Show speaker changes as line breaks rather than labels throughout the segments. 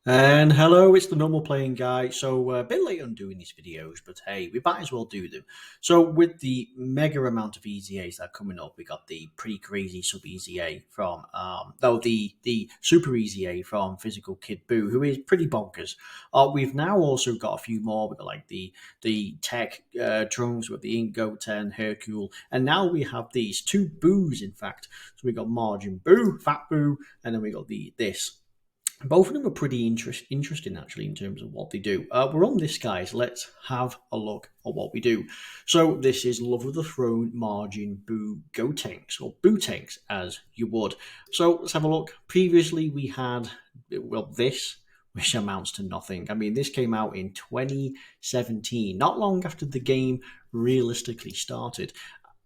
And hello, it's the normal playing guy. So a bit late on doing these videos, but hey, we might as well do them. So with the mega amount of EZAs that are coming up, we got the pretty crazy sub EZA from the super EZA from Physical Kid Buu, who is pretty bonkers. We've now also got a few more. We've got like the tech trunks with the Ink Goten, Hercule, and now we have these two Boos. In fact, so we got Margin Buu, Fat Buu, and then we got this. Both of them are pretty interesting, actually, in terms of what they do. We're on this, guys. Let's have a look at what we do. So this is Love of the Throne Margin Buu Gotenks, or Buutenks, as you would. So let's have a look. Previously, we had, well, this, which amounts to nothing. I mean, this came out in 2017, not long after the game realistically started.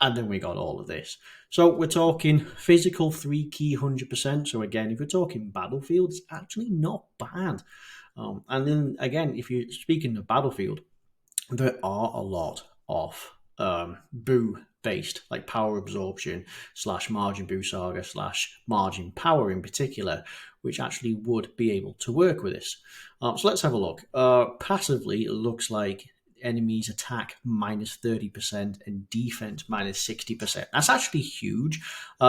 And then we got all of this. So we're talking physical 3 key 100%. So again, if we're talking Battlefield, it's actually not bad. And then again, if you're speaking of Battlefield, there are a lot of Boo based, like power absorption slash margin Boo saga slash margin power in particular, which actually would be able to work with this. So let's have a look. Passively, it looks like enemies attack minus 30% and defense minus 60%. That's actually huge.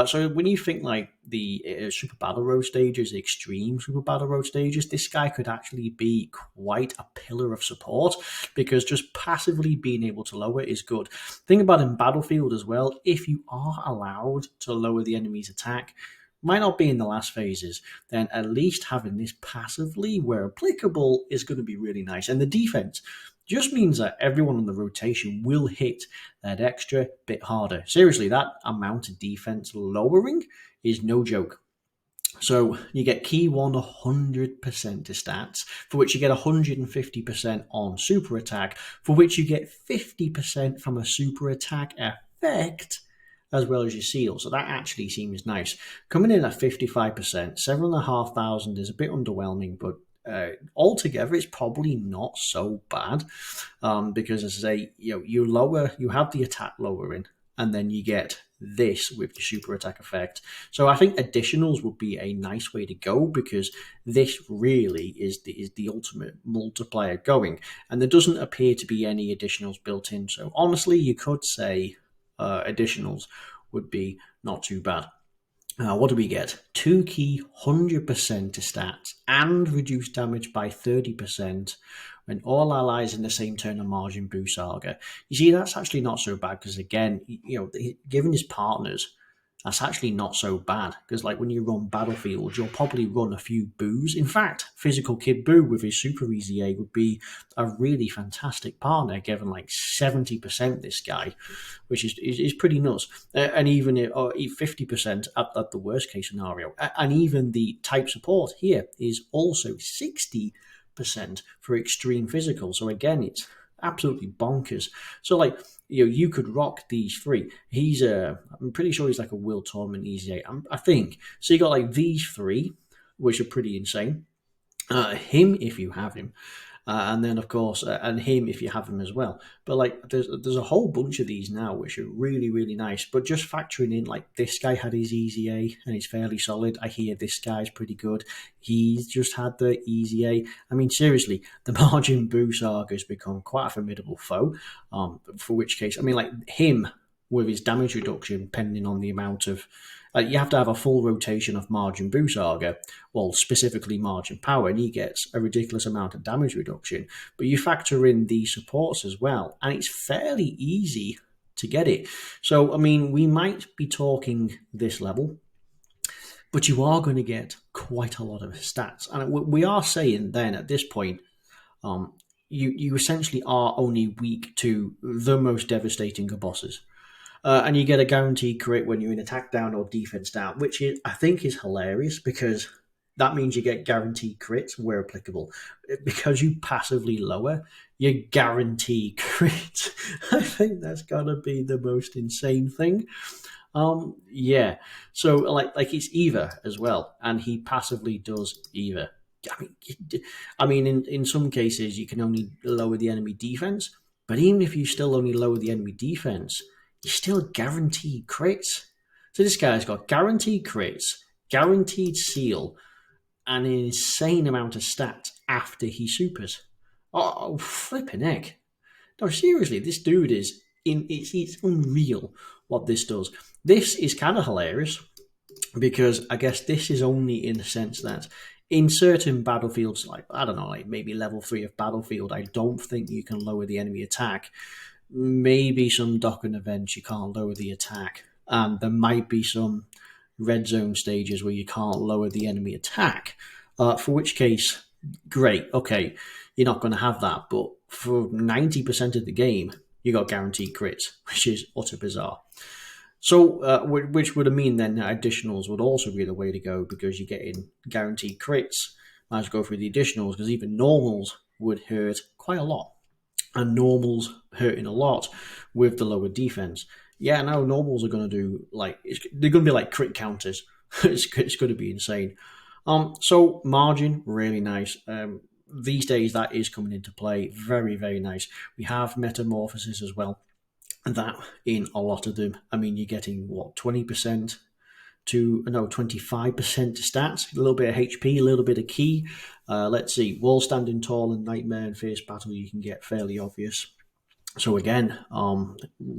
So when you think like the Super Battle Road stages, the extreme Super Battle Road stages, this guy could actually be quite a pillar of support because just passively being able to lower is good. Think about in Battlefield as well, if you are allowed to lower the enemy's attack, might not be in the last phases, then at least having this passively where applicable is going to be really nice. And the defense just means that everyone on the rotation will hit that extra bit harder. Seriously, that amount of defense lowering is no joke. So you get key 100% to stats, for which you get 150% on super attack, for which you get 50% from a super attack effect, as well as your seal. So that actually seems nice. Coming in at 55%, 7,500 is a bit underwhelming, but altogether it's probably not so bad because, as I say, you have the attack lowering, and then you get this with the super attack effect. So I think additionals would be a nice way to go because this really is the ultimate multiplier going, and there doesn't appear to be any additionals built in. So honestly, you could say additionals would be not too bad. What do we get? 2 key 100% to stats and reduced damage by 30% when all allies in the same turn are margin Buu saga. You see, that's actually not so bad because, again, given his partners, that's actually not so bad because, like, when you run Battlefield, you'll probably run a few Boos. In fact, Physical Kid Buu with his Super EZA would be a really fantastic partner, given like 70% this guy, which is pretty nuts. And even 50% at the worst case scenario. And even the type support here is also 60% for extreme physical. So again, it's absolutely bonkers. So like you could rock these three. He's I'm pretty sure he's like a World Tournament EZA. I think so. You got like these three, which are pretty insane. Him if you have him. And then, of course, and him if you have him as well. But like, there's a whole bunch of these now which are really, really nice. But just factoring in, like, this guy had his EZA and he's fairly solid. I hear this guy's pretty good. He's just had the EZA. I mean, seriously, the Margin Buu saga has become quite a formidable foe. For which case, I mean, like him with his damage reduction, depending on the amount of. You have to have a full rotation of Margin Buu saga, well, specifically Margin Power, and he gets a ridiculous amount of damage reduction. But you factor in the supports as well, and it's fairly easy to get it. So, I mean, we might be talking this level, but you are going to get quite a lot of stats. And we are saying then at this point, you essentially are only weak to the most devastating of bosses. And you get a guaranteed crit when you're in attack down or defense down, which I think is hilarious because that means you get guaranteed crits where applicable. Because you passively lower, you guarantee crits. I think that's gotta be the most insane thing. Yeah. So like it's Eva as well, and he passively does Eva. In some cases you can only lower the enemy defense, but even if you still only lower the enemy defense, you still guaranteed crits. So this guy's got guaranteed crits, guaranteed seal, an insane amount of stats after he supers. Oh, flipping heck. No, seriously, this dude is it's unreal what this does. This is kind of hilarious because I guess this is only in the sense that in certain battlefields, like I don't know, like maybe level 3 of Battlefield, I don't think you can lower the enemy attack. Maybe some docking events you can't lower the attack, and there might be some red zone stages where you can't lower the enemy attack. For which case, great, okay, you're not going to have that. But for 90% of the game, you got guaranteed crits, which is utter bizarre. So, which would mean then that additionals would also be the way to go because you're getting guaranteed crits. Might as well go through the additionals because even normals would hurt quite a lot, and normals hurting a lot with the lower defense. Yeah, now normals are going to do they're going to be like crit counters. It's going to be insane. So margin really nice. These days that is coming into play. Very very nice. We have metamorphosis as well, and that in a lot of them. I mean, you're getting what 20% to 25% stats, a little bit of HP, a little bit of key. Let's see, wall standing tall and nightmare and fierce battle you can get fairly obvious. So again,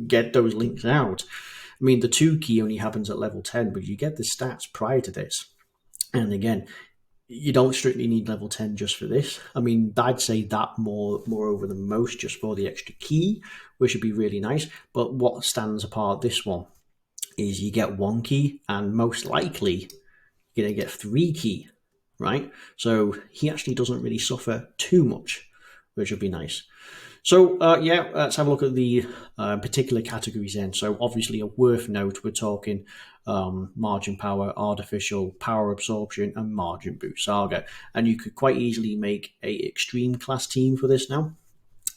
get those links out. I mean, the 2 key only happens at level 10, but you get the stats prior to this. And again, you don't strictly need level 10 just for this. I mean, I'd say that moreover than most just for the extra key, which would be really nice. But what stands apart this one is you get 1 key, and most likely you're going to get 3 key, right? So he actually doesn't really suffer too much, which would be nice. So, let's have a look at the particular categories then. So, obviously, a worth note, we're talking margin power, artificial, power absorption, and margin boost saga. And you could quite easily make a extreme class team for this now.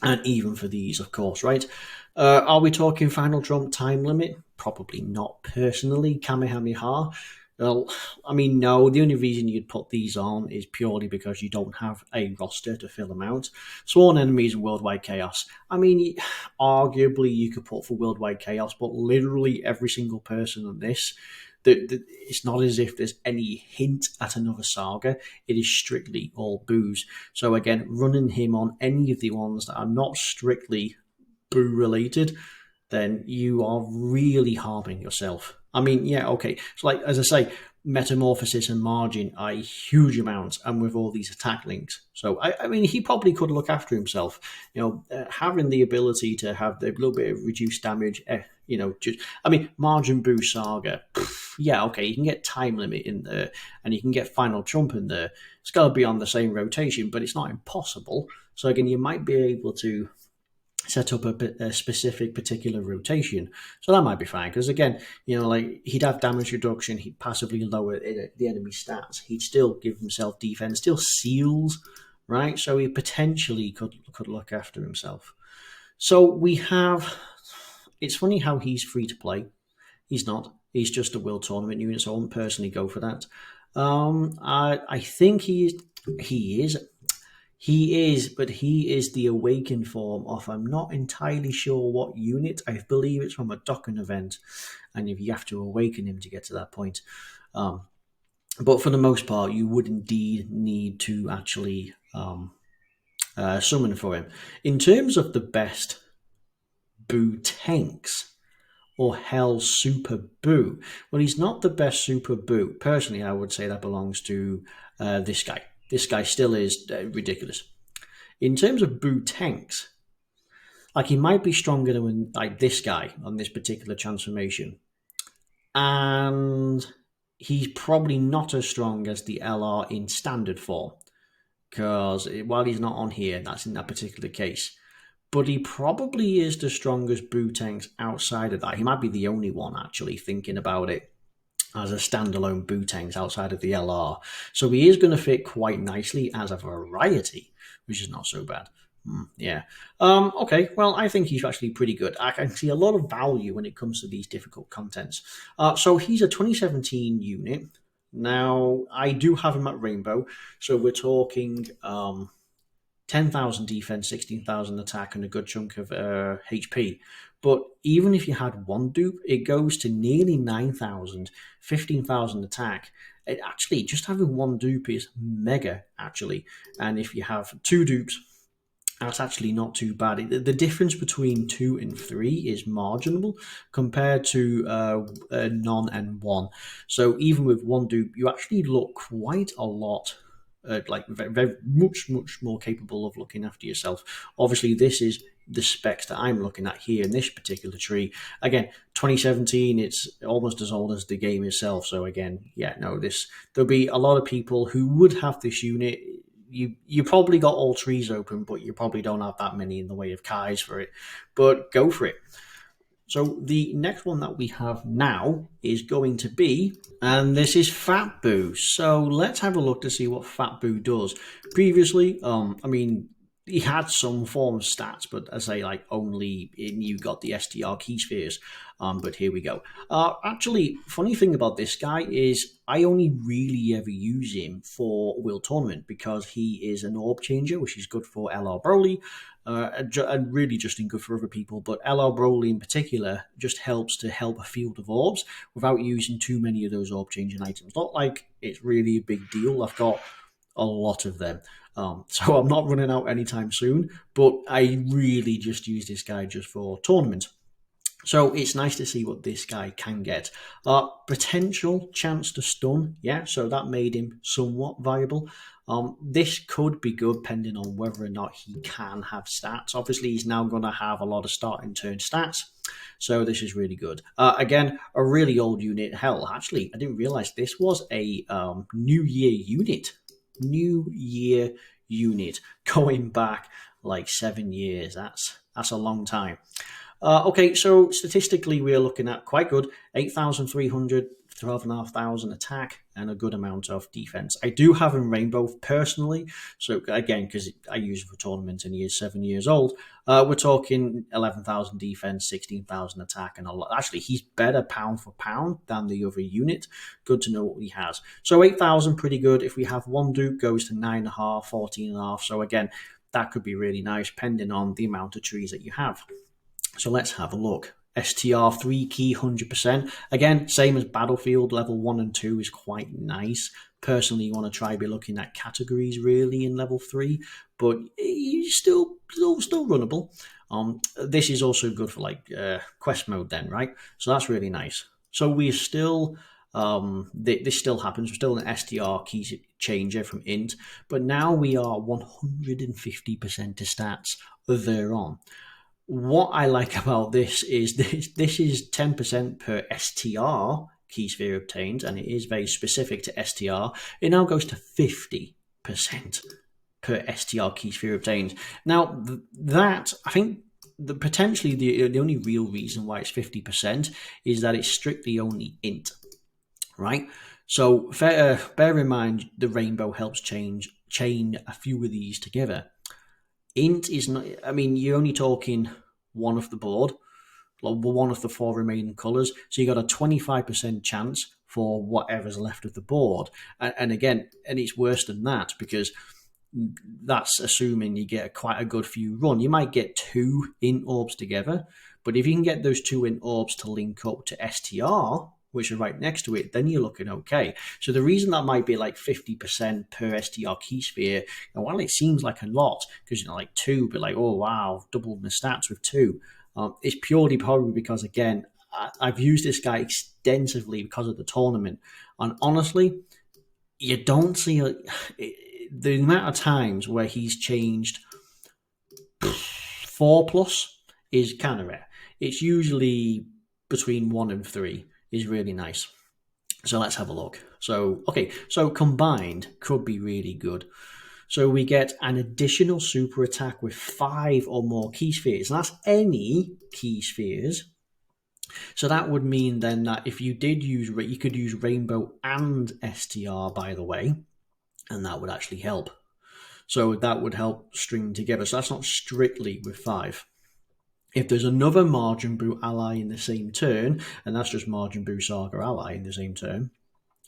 And even for these, of course, right? Are we talking final trump time limit? Probably not personally. Kamehameha. Well, I mean, no. The only reason you'd put these on is purely because you don't have a roster to fill them out. Sworn enemies and worldwide chaos. I mean, arguably you could put for worldwide chaos, but literally every single person on this, it's not as if there's any hint at another saga. It is strictly all booze. So again, running him on any of the ones that are not strictly boo related, then you are really harming yourself. I mean, yeah, okay. So, like as I say, metamorphosis and margin are huge amounts, and with all these attack links. So, I mean, he probably could look after himself. Having the ability to have a little bit of reduced damage. Margin boost saga. Yeah, okay, you can get time limit in there, and you can get final trump in there. It's got to be on the same rotation, but it's not impossible. So again, you might be able to set up a specific particular rotation. So that might be fine. Because again, he'd have damage reduction, he'd passively lower the enemy stats, he'd still give himself defense, still seals, right? So he potentially could look after himself. So we have, it's funny how he's free to play. He's not. He's just a world tournament unit, so I wouldn't personally go for that. I think he is. He is, but he is the awakened form of, I'm not entirely sure what unit. I believe it's from a docking event, and if you have to awaken him to get to that point. But for the most part, you would indeed need to actually summon for him. In terms of the best Buutenks or Hell Super Boo, well, he's not the best Super Boo. Personally, I would say that belongs to this guy. This guy still is ridiculous. In terms of Buutenks, like he might be stronger than like this guy on this particular transformation, and he's probably not as strong as the LR in standard form. Because while he's not on here, that's in that particular case. But he probably is the strongest Buutenks outside of that. He might be the only one actually thinking about it as a standalone Buutenks outside of the LR. So he is going to fit quite nicely as a variety, which is not so bad. Yeah. Okay, well, I think he's actually pretty good. I can see a lot of value when it comes to these difficult contents. So he's a 2017 unit. Now, I do have him at Rainbow, so we're talking 10,000 defense, 16,000 attack, and a good chunk of HP. But even if you had one dupe, it goes to nearly 9,000, 15,000 attack, Actually, just having one dupe is mega, actually. And if you have two dupes, that's actually not too bad. The difference between 2 and 3 is marginal compared to none and 1. So even with one dupe, you actually look quite a lot like very, very much more capable of looking after yourself. Obviously, this is the specs that I'm looking at here in this particular tree. Again, 2017, it's almost as old as the game itself. So again, yeah, no, there'll be a lot of people who would have this unit. You probably got all trees open, but you probably don't have that many in the way of Kais for it. But go for it. So the next one that we have now is going to be, and this is Fat Boo. So let's have a look to see what Fat Boo does. Previously, I mean, he had some form of stats, but as I say, like only you got the STR key spheres. But here we go. Actually, funny thing about this guy is I only really ever use him for World Tournament because he is an orb changer, which is good for LR Broly. And really just in good for other people, but LR Broly in particular just helps to help a field of orbs without using too many of those orb changing items. Not like it's really a big deal. I've got a lot of them. So I'm not running out anytime soon, but I really just use this guy just for tournament. So it's nice to see what this guy can get. Potential chance to stun, yeah, so that made him somewhat viable. This could be good depending on whether or not he can have stats. Obviously, he's now going to have a lot of starting turn stats, so this is really good. Again, a really old unit. Hell, actually, I didn't realize this was a New Year unit. New Year unit going back like 7 years. That's a long time. Okay, so statistically, we're looking at quite good 8,300, 12,500 attack, and a good amount of defense. I do have him Rainbow personally, so again, because I use it for tournaments and he is 7 years old, we're talking 11,000 defense, 16,000 attack, and a lot. Actually, he's better pound for pound than the other unit. Good to know what he has. So 8,000, pretty good. If we have one Duke, goes to 9.5, 14.5. So again, that could be really nice, depending on the amount of trees that you have. So let's have a look. STR 3 key 100%. Again, same as Battlefield, level 1 and 2 is quite nice. Personally, you want to try be looking at categories really in level 3, but it's still runnable. This is also good for like quest mode then, right? So that's really nice. So we're still, this still happens. We're still an STR key changer from int, but now we are 150% to stats thereon. What I like about this is this is 10% per STR key sphere obtained, and it is very specific to STR. It now goes to 50% per STR key sphere obtained. Now, that, I think, potentially the only real reason why it's 50% is that it's strictly only int, right? So bear in mind the rainbow helps chain a few of these together. Int is not, I mean, you're only talking one of the board, one of the 4 remaining colours, so you got a 25% chance for whatever's left of the board. And again, and it's worse than that because that's assuming you get quite a good few run. You might get 2 int orbs together, but if you can get those 2 int orbs to link up to STR, which are right next to it, then you're looking okay. So the reason that might be like 50% per STR key sphere, and while it seems like a lot, because like 2, but like, oh wow, double the stats with 2, it's purely probably because, again, I've used this guy extensively because of the tournament, and honestly, you don't see the amount of times where he's changed 4 plus is kind of rare. It's usually between 1 and 3. Is really nice. So let's have a look. So, okay, so combined could be really good. So we get an additional super attack with 5 or more key spheres. And that's any key spheres. So that would mean then that if you did use, you could use Rainbow and STR, by the way, and that would actually help. So that would help string together. So that's not strictly with 5. If there's another Majin Buu ally in the same turn, and that's just Majin Buu Saga ally in the same turn,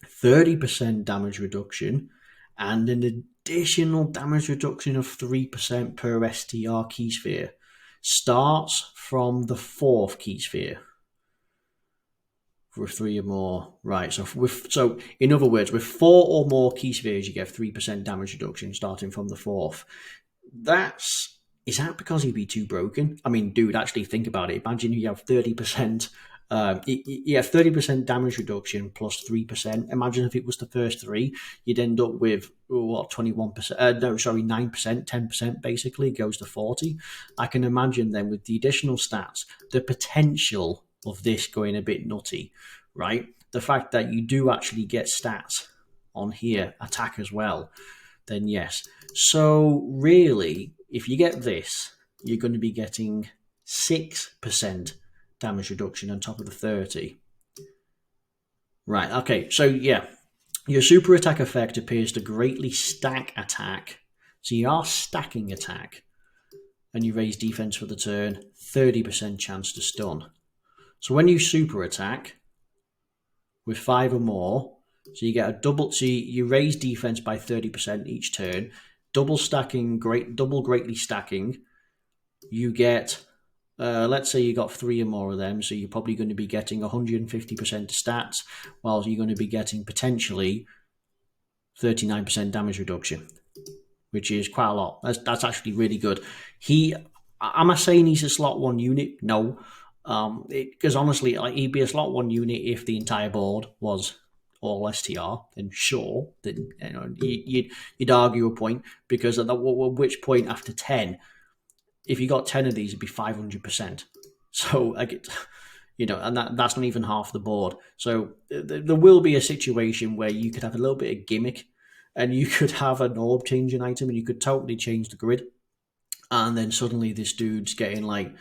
30% damage reduction, and an additional damage reduction of 3% per STR key sphere. Starts from the 4th key sphere. with 3 or more. Right, so in other words, with 4 or more key spheres, you get 3% damage reduction starting from the 4th. Is that because he'd be too broken? I mean, dude, actually think about it. Imagine you have 30%. You have 30% damage reduction plus 3%. Imagine if it was the first 3, you'd end up with what 21%? No, sorry, 9%, 10% basically goes to 40. I can imagine then with the additional stats, the potential of this going a bit nutty, right? The fact that you do actually get stats on here, attack as well, then yes. So really, if you get this, you're going to be getting 6% damage reduction on top of the 30. Right, okay, so yeah, your super attack effect appears to greatly stack attack. So you are stacking attack, and you raise defense for the turn, 30% chance to stun. So when you super attack with 5 or more, so you get a double. So you raise defense by 30% each turn. Double greatly stacking. You get, let's say you got 3 or more of them, so you're probably going to be getting 150% stats, while you're going to be getting potentially 39% damage reduction, which is quite a lot. That's actually really good. Am I saying he's a slot 1 unit? No. Because honestly, like, he'd be a slot 1 unit if the entire board was all STR. Then sure, then you'd argue a point, because at which point after 10, if you got 10 of these, it'd be 500%. So and that's not even half the board. So there will be a situation where you could have a little bit of gimmick, and you could have an orb changing item, and you could totally change the grid, and then suddenly this dude's getting like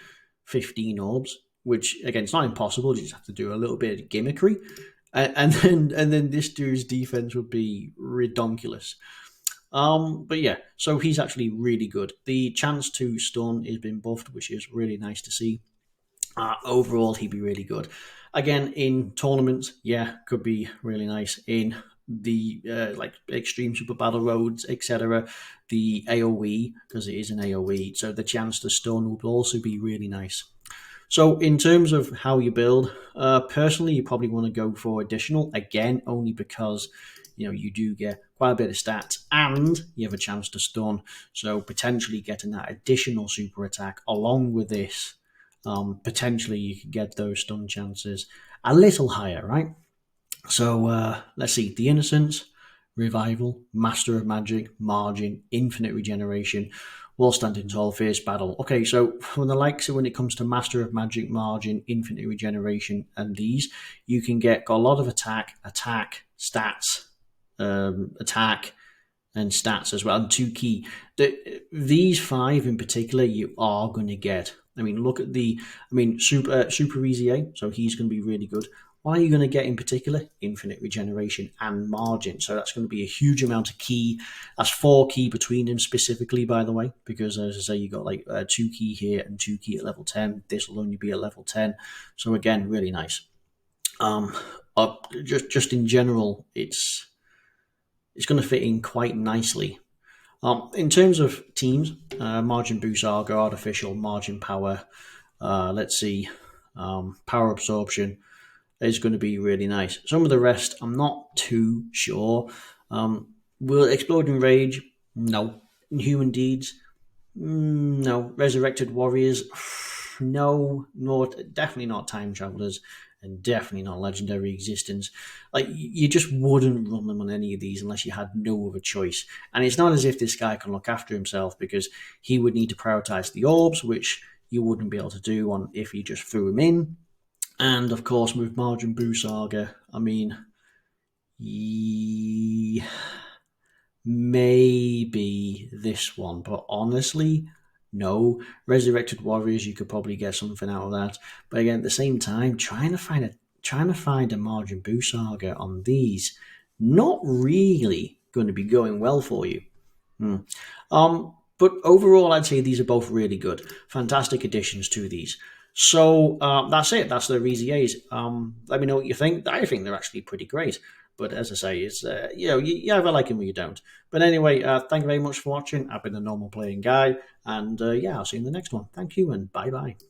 15 orbs, which again, it's not impossible. You just have to do a little bit of gimmickry, and then this dude's defense would be redonkulous. But yeah, so he's actually really good. The chance to stun has been buffed, which is really nice to see. Overall, he'd be really good. Again, in tournaments, yeah, could be really nice. In the like extreme super battle roads, etc., the AoE, because it is an AoE, so the chance to stun will also be really nice. So in terms of how you build, personally, you probably want to go for additional, again, only because you do get quite a bit of stats and you have a chance to stun. So potentially getting that additional super attack along with this, potentially you could get those stun chances a little higher, right? So let's see, the Innocence, Revival, Master of Magic, Margin, Infinite Regeneration, Wall Standing Tall, Fierce Battle. Okay, so from the likes of when it comes to Master of Magic, Margin, Infinite Regeneration, and these, you can got a lot of attack, stats, attack, and stats as well, and 2 key. These 5 in particular, you are going to get. I mean, look at Super Easy A, so he's going to be really good. What are you going to get in particular? Infinite Regeneration and Margin. So that's going to be a huge amount of key. That's 4 key between them specifically, by the way, because as I say, you got like 2 key here and 2 key at level 10. This will only be at level 10. So again, really nice. Just in general, it's going to fit in quite nicely. In terms of teams, Margin Boost Saga, Artificial, Margin Power, let's see, Power Absorption is going to be really nice. Some of the rest, I'm not too sure. Will Exploding Rage? No. Inhuman Deeds? No. Resurrected Warriors? No. Definitely not Time Travelers, and definitely not Legendary Existence. Like, you just wouldn't run them on any of these unless you had no other choice. And it's not as if this guy can look after himself, because he would need to prioritize the orbs, which you wouldn't be able to do if you just threw him in. And of course, with Margin Boo Saga, I mean, maybe this one, but honestly, no. Resurrected Warriors, you could probably get something out of that. But again, at the same time, trying to find a Margin Boo Saga on these, not really going to be going well for you. But overall, I'd say these are both really good. Fantastic additions to these. So that's it. That's their Easy A's. Let me know what you think. I think they're actually pretty great. But as I say, it's you either like them or you don't. But anyway, thank you very much for watching. I've been a normal playing guy. And yeah, I'll see you in the next one. Thank you and bye-bye.